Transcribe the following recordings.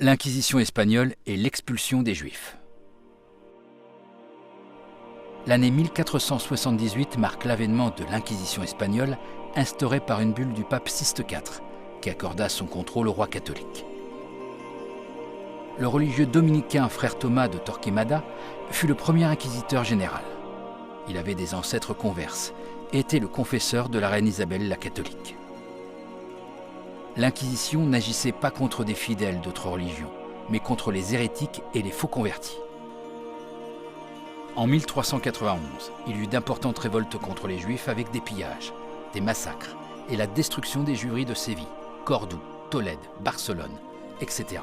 L'Inquisition espagnole et l'expulsion des Juifs. L'année 1478 marque l'avènement de l'Inquisition espagnole, instaurée par une bulle du pape Sixte IV, qui accorda son contrôle au roi catholique. Le religieux dominicain frère Thomas de Torquemada fut le premier inquisiteur général. Il avait des ancêtres converses et était le confesseur de la reine Isabelle la catholique. L'Inquisition n'agissait pas contre des fidèles d'autres religions, mais contre les hérétiques et les faux convertis. En 1391, il y eut d'importantes révoltes contre les Juifs avec des pillages, des massacres et la destruction des juiveries de Séville, Cordoue, Tolède, Barcelone, etc.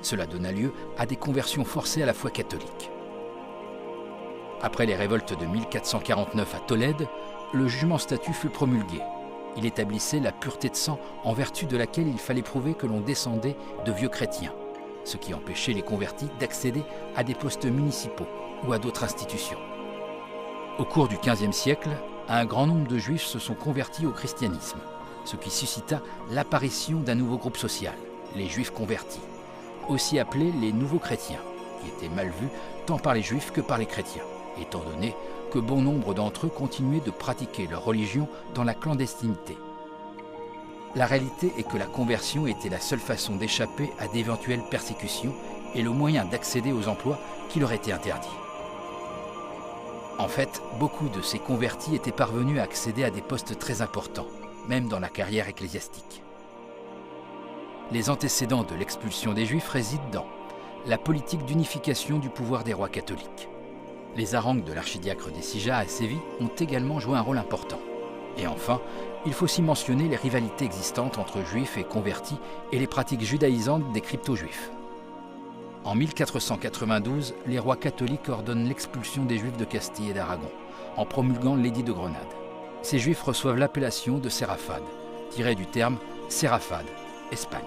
Cela donna lieu à des conversions forcées à la foi catholique. Après les révoltes de 1449 à Tolède, le jugement statut fut promulgué. Il établissait la pureté de sang en vertu de laquelle il fallait prouver que l'on descendait de vieux chrétiens, ce qui empêchait les convertis d'accéder à des postes municipaux ou à d'autres institutions. Au cours du XVe siècle, un grand nombre de juifs se sont convertis au christianisme, ce qui suscita l'apparition d'un nouveau groupe social, les juifs convertis, aussi appelés les nouveaux chrétiens, qui étaient mal vus tant par les juifs que par les chrétiens, étant donné que bon nombre d'entre eux continuaient de pratiquer leur religion dans la clandestinité. La réalité est que la conversion était la seule façon d'échapper à d'éventuelles persécutions et le moyen d'accéder aux emplois qui leur étaient interdits. En fait, beaucoup de ces convertis étaient parvenus à accéder à des postes très importants, même dans la carrière ecclésiastique. Les antécédents de l'expulsion des Juifs résident dans la politique d'unification du pouvoir des rois catholiques. Les harangues de l'archidiacre des Sijas à Séville ont également joué un rôle important. Et enfin, il faut aussi mentionner les rivalités existantes entre juifs et convertis et les pratiques judaïsantes des crypto-juifs. En 1492, les rois catholiques ordonnent l'expulsion des Juifs de Castille et d'Aragon, en promulguant l'édit de Grenade. Ces Juifs reçoivent l'appellation de Sérafades, tirée du terme Sérafade, Espagne.